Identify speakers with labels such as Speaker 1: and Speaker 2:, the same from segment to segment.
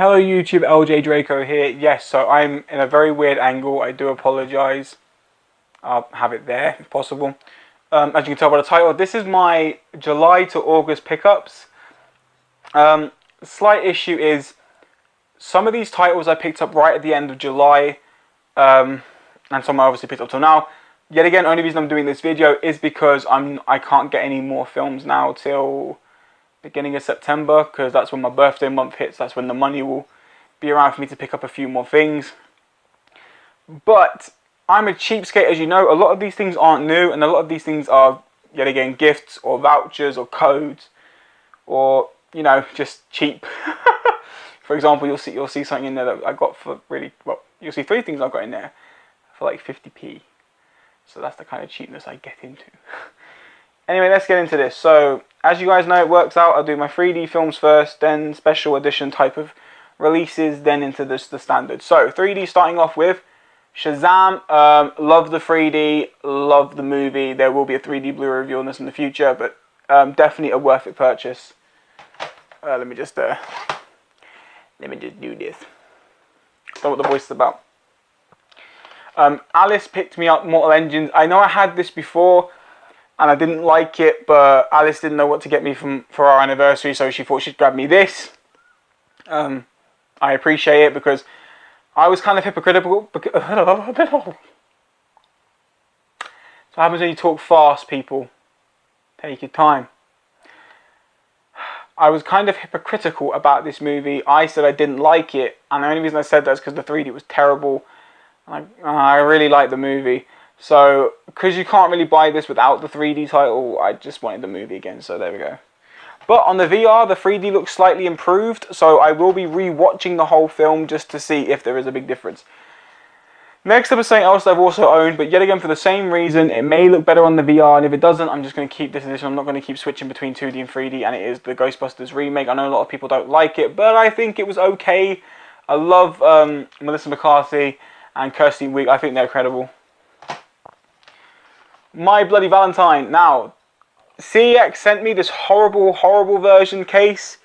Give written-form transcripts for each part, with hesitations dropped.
Speaker 1: Hello YouTube, LJ Draco here. Yes, so I'm in a very weird angle. I do apologise. I'll have it there if possible. As you can tell by the title, this is my July to August pickups. Slight issue is some of these titles I picked up right at the end of July, and some I obviously picked up till now. Yet again, only reason I'm doing this video is because I can't get any more films now till beginning of September, because that's when my birthday month hits. That's when the money will be around for me to pick up a few more things. But I'm a cheapskate, as you know. A lot of these things aren't new, and a lot of these things are, yet again, gifts or vouchers or codes, or, you know, just cheap. For example, you'll see something in there that I got for really, well, you'll see 3 things I got in there for like 50p. So that's the kind of cheapness I get into. Anyway, let's get into this. So, as you guys know, it works out. I'll do my 3D films first, then special edition type of releases, then into the standard. So, 3D starting off with Shazam. Love the 3D, love the movie. There will be a 3D Blu-ray review on this in the future, but definitely a worth it purchase. Let me just do this. Don't know what the voice is about. Alice picked me up Mortal Engines. I know I had this before and I didn't like it, but Alice didn't know what to get me for our anniversary, so she thought she'd grab me this. I appreciate it because I was kind of hypocritical. So what happens when you talk fast, people? Take your time. I was kind of hypocritical about this movie. I said I didn't like it, and the only reason I said that is because the 3D was terrible. I really like the movie. So, because you can't really buy this without the 3D title, I just wanted the movie again, so there we go. But on the VR, the 3D looks slightly improved, so I will be re-watching the whole film just to see if there is a big difference. Next up is something else I've also owned, but yet again for the same reason, it may look better on the VR, and if it doesn't, I'm just going to keep this edition. I'm not going to keep switching between 2D and 3D, and it is the Ghostbusters remake. I know a lot of people don't like it, but I think it was okay. I love Melissa McCarthy and Kirsty Wiig. I think they're incredible. My Bloody Valentine. Now, CEX sent me this horrible, horrible version case,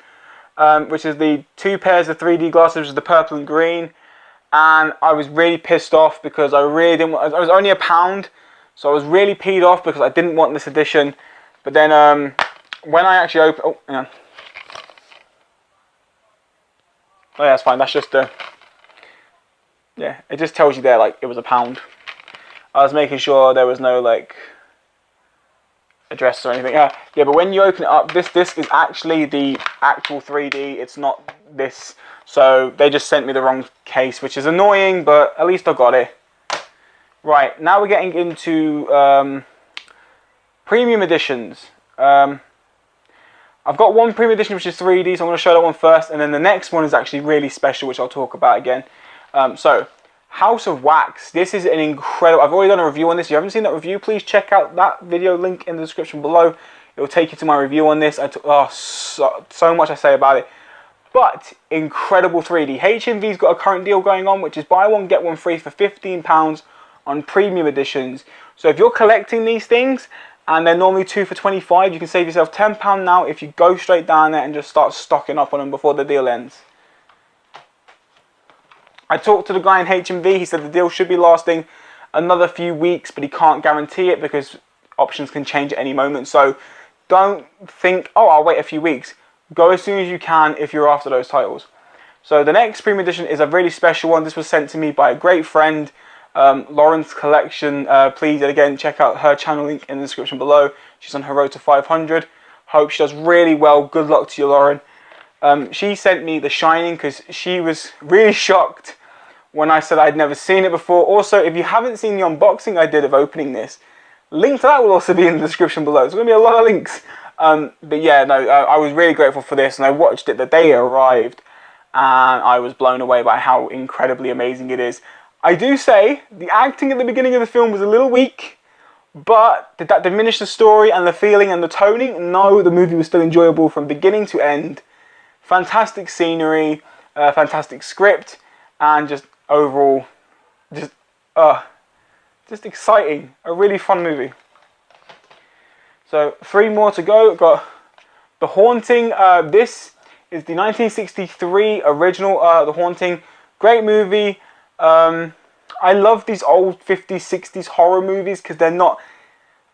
Speaker 1: which is the 2 pairs of 3D glasses, which is the purple and green. And I was really pissed off because I really didn't want, it was only £1, so I was really peed off because I didn't want this edition. But then when I actually opened, oh, hang on. Oh yeah, that's fine. That's just yeah, it just tells you there like it was £1. I was making sure there was no like address or anything. Yeah, but when you open it up, this disc is actually the actual 3D. It's not this. So they just sent me the wrong case, which is annoying, but at least I got it. Right, now we're getting into premium editions. I've got one premium edition which is 3D, so I'm going to show that one first, and then the next one is actually really special, which I'll talk about again. So, House of Wax. This is an incredible... I've already done a review on this. If you haven't seen that review, please check out that video link in the description below. It will take you to my review on this. I took so much I say about it. But, incredible 3D. HMV's got a current deal going on, which is buy one, get one free for £15 on premium editions. So if you're collecting these things, and they're normally 2 for £25, you can save yourself £10 now if you go straight down there and just start stocking up on them before the deal ends. I talked to the guy in HMV, he said the deal should be lasting another few weeks, but he can't guarantee it because options can change at any moment. So don't think, oh, I'll wait a few weeks. Go as soon as you can if you're after those titles. So the next premium edition is a really special one. This was sent to me by a great friend, Lauren's Collection. Please, again, check out her channel link in the description below. She's on her road to 500. Hope she does really well. Good luck to you, Lauren. She sent me The Shining because she was really shocked when I said I'd never seen it before. Also, if you haven't seen the unboxing I did of opening this, link to that will also be in the description below. There's going to be a lot of links. But yeah, no, I was really grateful for this, and I watched it the day it arrived, and I was blown away by how incredibly amazing it is. I do say, the acting at the beginning of the film was a little weak, but did that diminish the story and the feeling and the toning? No, the movie was still enjoyable from beginning to end. Fantastic scenery, fantastic script, and just overall, just exciting. A really fun movie. So 3 more to go. Got The Haunting. This is the 1963 original, The Haunting. Great movie. I love these old 50s, 60s horror movies because they're not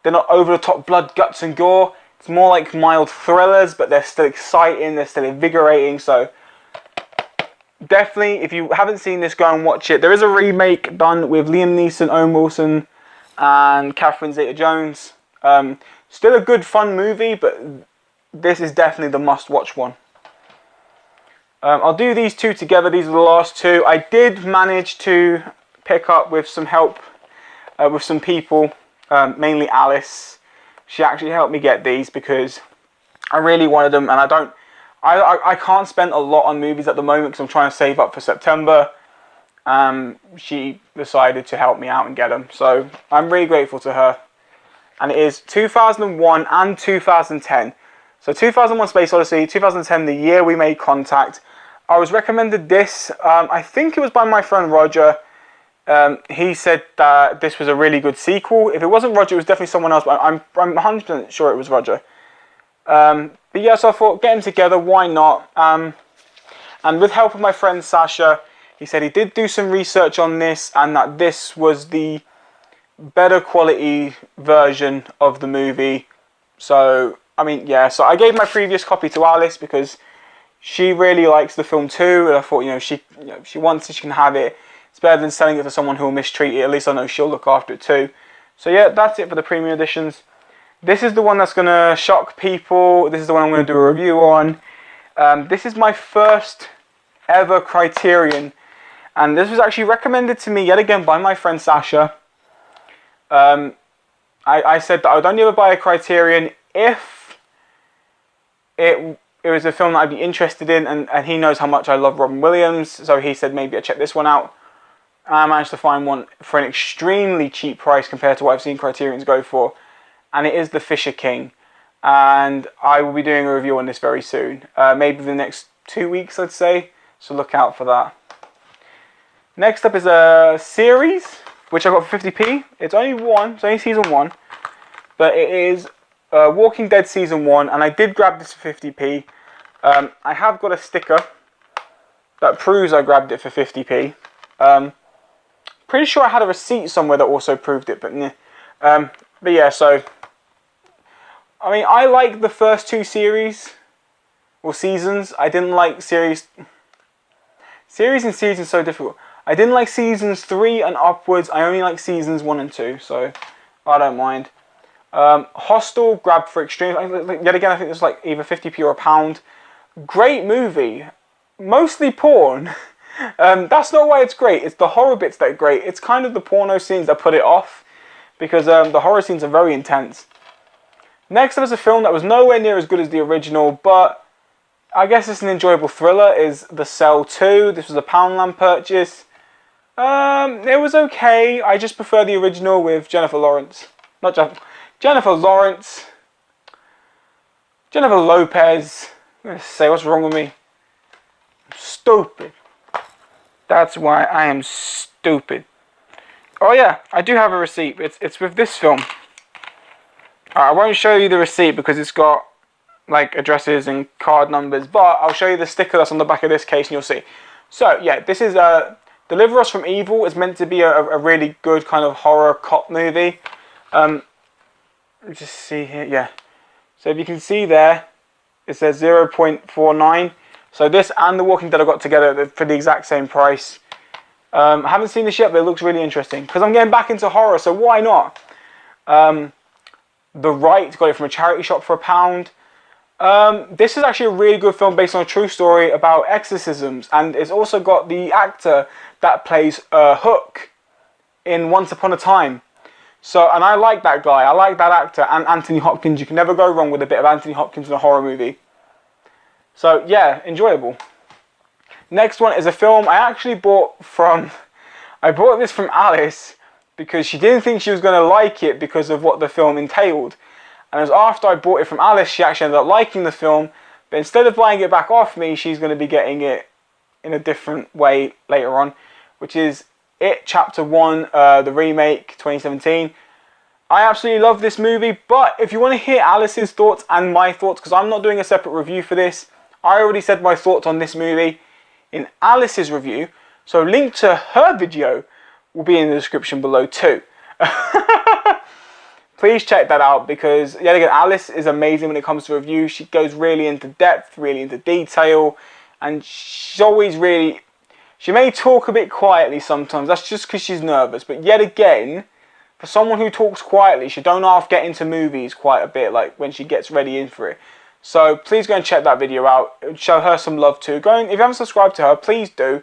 Speaker 1: over the top blood, guts and gore. It's more like mild thrillers, but they're still exciting, they're still invigorating. So definitely, if you haven't seen this, go and watch it. There is a remake done with Liam Neeson, Owen Wilson, and Catherine Zeta-Jones. Still a good, fun movie, but this is definitely the must-watch one. I'll do these two together. These are the last two. I did manage to pick up with some help with some people, mainly Alice. She actually helped me get these because I really wanted them, and I can't spend a lot on movies at the moment because I'm trying to save up for September. She decided to help me out and get them, so I'm really grateful to her. And it is 2001 and 2010. So 2001 Space Odyssey, 2010 the year we made contact. I was recommended this, I think it was by my friend Roger. He said that this was a really good sequel. If it wasn't Roger, it was definitely someone else, but I'm 100% sure it was Roger. But yeah, so I thought, get them together, why not? And with help of my friend Sasha, he said he did do some research on this, and that this was the better quality version of the movie. So, I mean, yeah, so I gave my previous copy to Alice because she really likes the film too, and I thought, she wants it, she can have it. It's better than selling it to someone who will mistreat it. At least I know she'll look after it too. So yeah, that's it for the premium editions. This is the one that's going to shock people. This is the one I'm going to do a review on. This is my first ever Criterion. And this was actually recommended to me yet again by my friend Sasha. I said that I would only ever buy a Criterion if it was a film that I'd be interested in. And he knows how much I love Robin Williams. So he said maybe I'd check this one out. I managed to find one for an extremely cheap price compared to what I've seen Criterions go for. And it is The Fisher King. And I will be doing a review on this very soon. Maybe the next 2 weeks, I'd say. So look out for that. Next up is a series, which I got for 50p. It's only season 1. But it is Walking Dead season 1. And I did grab this for 50p. I have got a sticker that proves I grabbed it for 50p. Pretty sure I had a receipt somewhere that also proved it, but yeah, so I mean, I like the first 2 series or seasons. I didn't like series and seasons so difficult. I didn't like seasons 3 and upwards. I only like seasons 1 and 2, so I don't mind. Hostel, grabbed for extreme. Yet again, I think it's like either 50p or £1. Great movie, mostly porn. That's not why it's great. It's the horror bits that are great. It's kind of the porno scenes that put it off, because the horror scenes are very intense. Next up is a film that was nowhere near as good as the original, but I guess it's an enjoyable thriller, is The Cell 2. This was a Poundland purchase. It was okay. I just prefer the original with Jennifer Lawrence. Jennifer Lawrence. Jennifer Lopez. I'm going to say, what's wrong with me? I'm stupid. That's why I am stupid. Oh yeah, I do have a receipt. It's with this film. I won't show you the receipt because it's got like addresses and card numbers, but I'll show you the sticker that's on the back of this case and you'll see. So yeah, this is Deliver Us From Evil. It's meant to be a really good kind of horror cop movie. Just see here, yeah. So if you can see there, it says 0.49. So this and The Walking Dead I got together for the exact same price. I haven't seen this yet, but it looks really interesting. Because I'm getting back into horror, so why not? The Right got it from a charity shop for £1. This is actually a really good film based on a true story about exorcisms. And it's also got the actor that plays Hook in Once Upon a Time. So, and I like that guy. I like that actor. And Anthony Hopkins. You can never go wrong with a bit of Anthony Hopkins in a horror movie. So yeah, enjoyable. Next one is a film I actually bought I bought this from Alice because she didn't think she was going to like it because of what the film entailed. And it was after I bought it from Alice, she actually ended up liking the film. But instead of buying it back off me, she's going to be getting it in a different way later on. Which is It Chapter 1, the remake, 2017. I absolutely love this movie, but if you want to hear Alice's thoughts and my thoughts, because I'm not doing a separate review for this, I already said my thoughts on this movie in Alice's review, so link to her video will be in the description below too. Please check that out, because yet again, Alice is amazing when it comes to reviews. She goes really into depth, really into detail, and she's always really... She may talk a bit quietly sometimes, that's just because she's nervous, but yet again, for someone who talks quietly, she don't half get into movies quite a bit, like when she gets ready in for it. So please go and check that video out. Show her some love too. Go and, if you haven't subscribed to her, please do.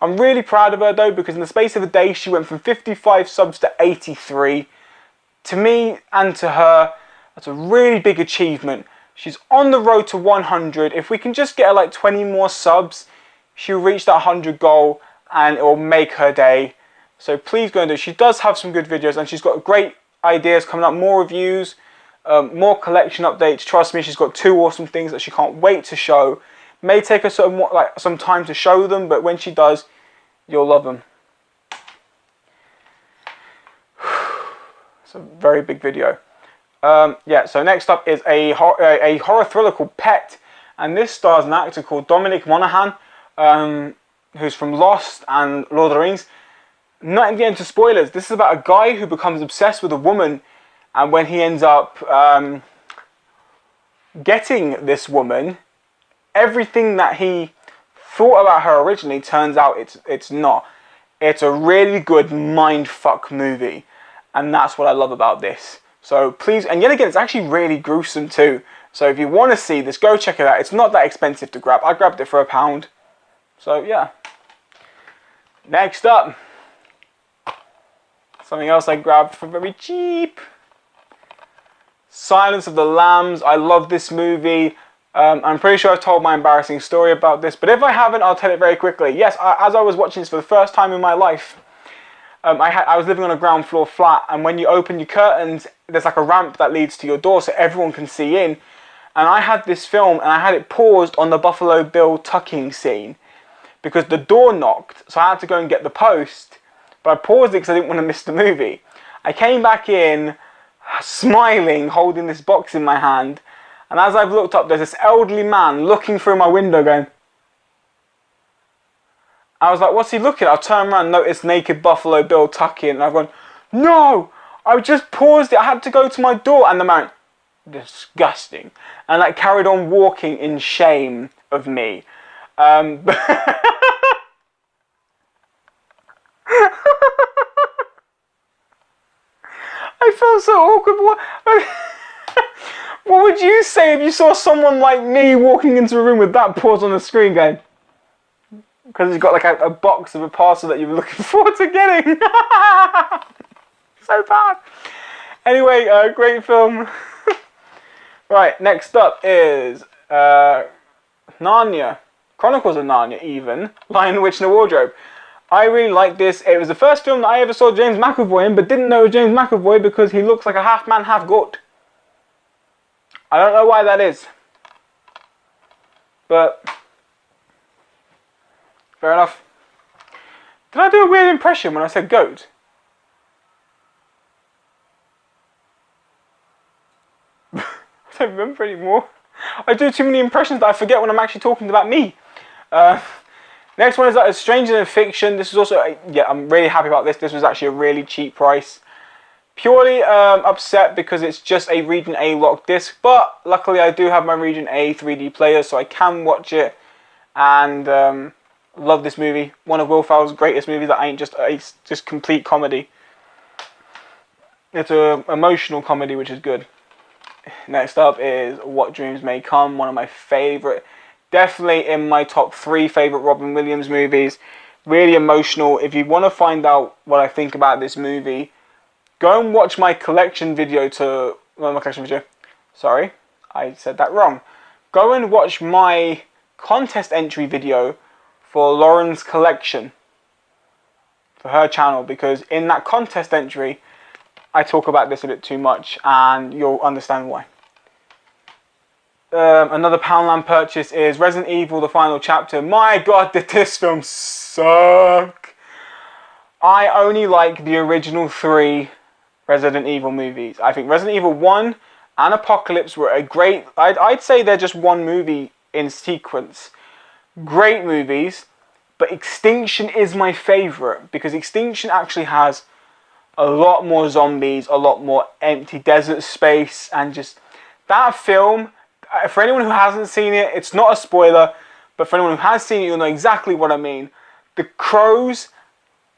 Speaker 1: I'm really proud of her though, because in the space of a day, she went from 55 subs to 83. To me and to her, that's a really big achievement. She's on the road to 100. If we can just get her like 20 more subs, she'll reach that 100 goal and it will make her day. So please go and do it. She does have some good videos and she's got great ideas coming up, more reviews, more collection updates. Trust me, she's got 2 awesome things that she can't wait to show. May take her some time to show them, but when she does, you'll love them. It's a very big video. Yeah, so next up is a horror thriller called Pet, and this stars an actor called Dominic Monaghan, who's from Lost and Lord of the Rings. Not getting into spoilers, this is about a guy who becomes obsessed with a woman, and when he ends up getting this woman, everything that he thought about her originally turns out it's not. It's a really good mindfuck movie, and that's what I love about this. So please, and yet again, it's actually really gruesome too. So if you want to see this, go check it out. It's not that expensive to grab. I grabbed it for £1. So yeah. Next up, something else I grabbed for very cheap. Silence of the Lambs. I love this movie. I'm pretty sure I've told my embarrassing story about this, but if I haven't, I'll tell it very quickly. Yes, as I was watching this for the first time in my life, I was living on a ground floor flat, and when you open your curtains, there's like a ramp that leads to your door so everyone can see in. And I had this film, and I had it paused on the Buffalo Bill tucking scene because the door knocked, so I had to go and get the post. But I paused it because I didn't want to miss the movie. I came back in, smiling, holding this box in my hand, and as I've looked up, there's this elderly man looking through my window going... I was like, what's he looking at? I turned around and noticed naked Buffalo Bill tucking, and I've gone, no! I just paused it, I had to go to my door, and the man, disgusting. And like carried on walking in shame of me. I felt so awkward. What would you say if you saw someone like me walking into a room with that pause on the screen going... Because he's got like a box of a parcel that you've been looking forward to getting. So bad. Anyway, great film. Right, next up is Narnia. Chronicles of Narnia, even. Lion, Witch and the Wardrobe. I really like this. It was the first film that I ever saw James McAvoy in, but didn't know it was James McAvoy because he looks like a half man, half goat. I don't know why that is. But... fair enough. Did I do a weird impression when I said goat? I don't remember anymore. I do too many impressions that I forget when I'm actually talking about me. Next one is A Stranger Than Fiction. This is also, yeah, I'm really happy about this. This was actually a really cheap price. Purely upset because it's just a Region A locked disc, but luckily I do have my Region A 3D player, so I can watch it. And love this movie. One of Will Ferrell's greatest movies that ain't just complete comedy. It's an emotional comedy, which is good. Next up is What Dreams May Come, one of my favourite, definitely in my top 3 favourite Robin Williams movies. Really emotional. If you want to find out what I think about this movie, go and watch my collection video Sorry, I said that wrong. Go and watch my contest entry video for Lauren's collection, for her channel, because in that contest entry, I talk about this a bit too much, and you'll understand why. Another Poundland purchase is Resident Evil: The Final Chapter. My God, did this film suck! I only like the original 3 Resident Evil movies. I think Resident Evil 1 and Apocalypse were a great... I'd say they're just one movie in sequence. Great movies, but Extinction is my favourite because Extinction actually has a lot more zombies, a lot more empty desert space, and just that film, for anyone who hasn't seen it, it's not a spoiler, but for anyone who has seen it, you'll know exactly what I mean. The crows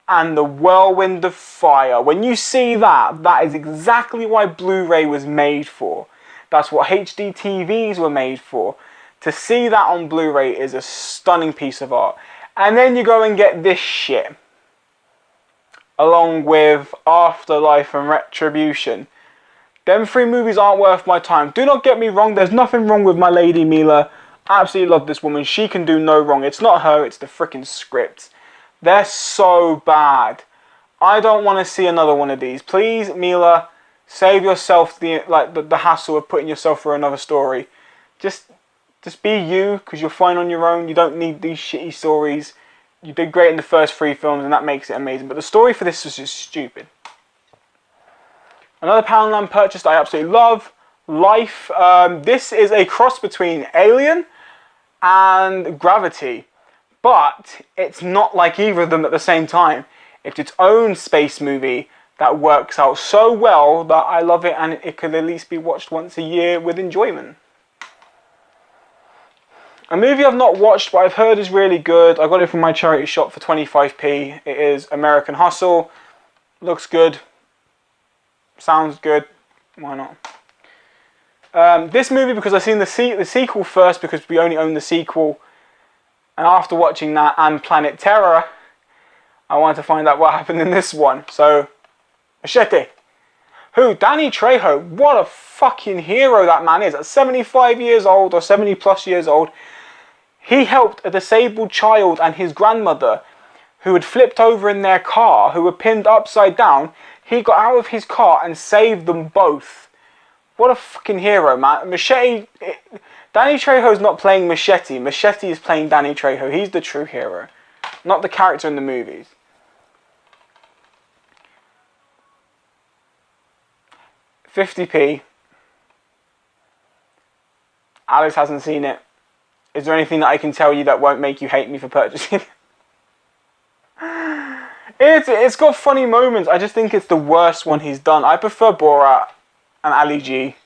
Speaker 1: and the whirlwind of fire. When you see that, that is exactly why Blu-ray was made for. That's what HD TVs were made for. To see that on Blu-ray is a stunning piece of art. And then you go and get this shit, along with Afterlife and Retribution. Them three movies aren't worth my time. Do not get me wrong, there's nothing wrong with my lady Mila. I absolutely love this woman. She can do no wrong. It's not her, it's the freaking script. They're so bad. I don't want to see another one of these. Please, Mila, save yourself the hassle of putting yourself through another story. Just be you, because you're fine on your own. You don't need these shitty stories. You did great in the first 3 films, and that makes it amazing. But the story for this was just stupid. Another Poundland purchase that I absolutely love, Life. This is a cross between Alien and Gravity. But it's not like either of them at the same time. It's its own space movie that works out so well that I love it, and it could at least be watched once a year with enjoyment. A movie I've not watched but I've heard is really good. I got it from my charity shop for 25p. It is American Hustle. Looks good. Sounds good. Why not? This movie, because I've seen the sequel first, because we only own the sequel. And after watching that and Planet Terror, I wanted to find out what happened in this one. So, Machete. Who? Danny Trejo. What a fucking hero that man is. At 75 years old or 70 plus years old, he helped a disabled child and his grandmother who had flipped over in their car, who were pinned upside down. He got out of his car and saved them both. What a fucking hero, man. Machete... Danny Trejo's not playing Machete. Machete is playing Danny Trejo. He's the true hero, not the character in the movies. £50p. Alex hasn't seen it. Is there anything that I can tell you that won't make you hate me for purchasing it? It's got funny moments. I just think it's the worst one he's done. I prefer Borat and Ali G.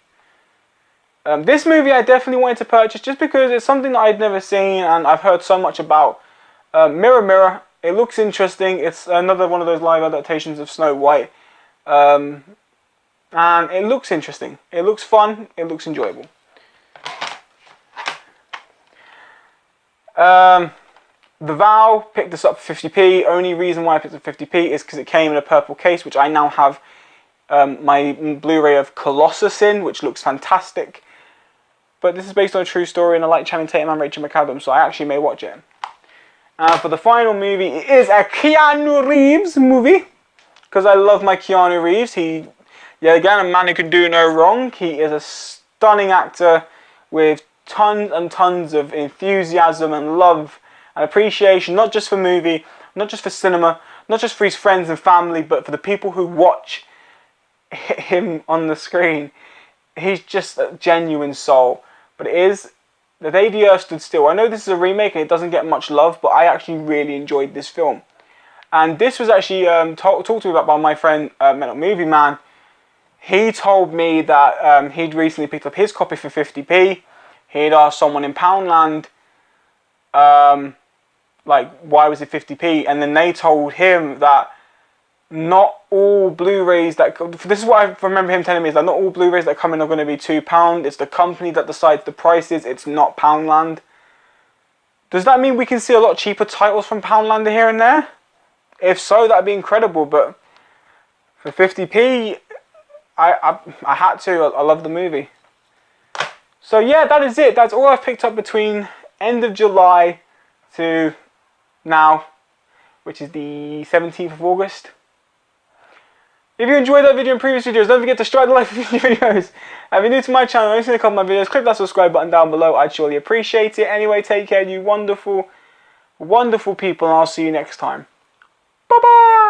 Speaker 1: This movie I definitely wanted to purchase just because it's something that I'd never seen and I've heard so much about. Mirror Mirror. It looks interesting. It's another one of those live adaptations of Snow White. And it looks interesting. It looks fun. It looks enjoyable. The Vow, picked this up for 50p. Only reason why I picked up 50p is because it came in a purple case, which I now have my Blu-ray of Colossus in, which looks fantastic. But this is based on a true story, and I like Channing Tatum and Rachel McAdams, so I actually may watch it. For the final movie, it is a Keanu Reeves movie, because I love my Keanu Reeves. Yeah, again, a man who can do no wrong. He is a stunning actor with tons and tons of enthusiasm and love and appreciation, not just for movie, not just for cinema, not just for his friends and family, but for the people who watch him on the screen. He's just a genuine soul. But it is The Day the Earth Stood Still. I know this is a remake and it doesn't get much love, but I actually really enjoyed this film. And this was actually talked to me about by my friend Mental Movie Man. He told me that he'd recently picked up his copy for 50p. He'd asked someone in Poundland, like, why was it 50p? And then they told him that not all Blu-rays that... This is what I remember him telling me, is that not all Blu-rays that come in are going to be £2. It's the company that decides the prices. It's not Poundland. Does that mean we can see a lot cheaper titles from Poundland here and there? If so, that'd be incredible. But for 50p, I had to. I love the movie. So yeah, that is it. That's all I've picked up between end of July to now, which is the 17th of August. If you enjoyed that video and previous videos, don't forget to strike the like for future videos. If you're new to my channel and you've seen a couple of my videos, click that subscribe button down below. I'd surely appreciate it. Anyway, take care, you wonderful, wonderful people, and I'll see you next time. Bye-bye!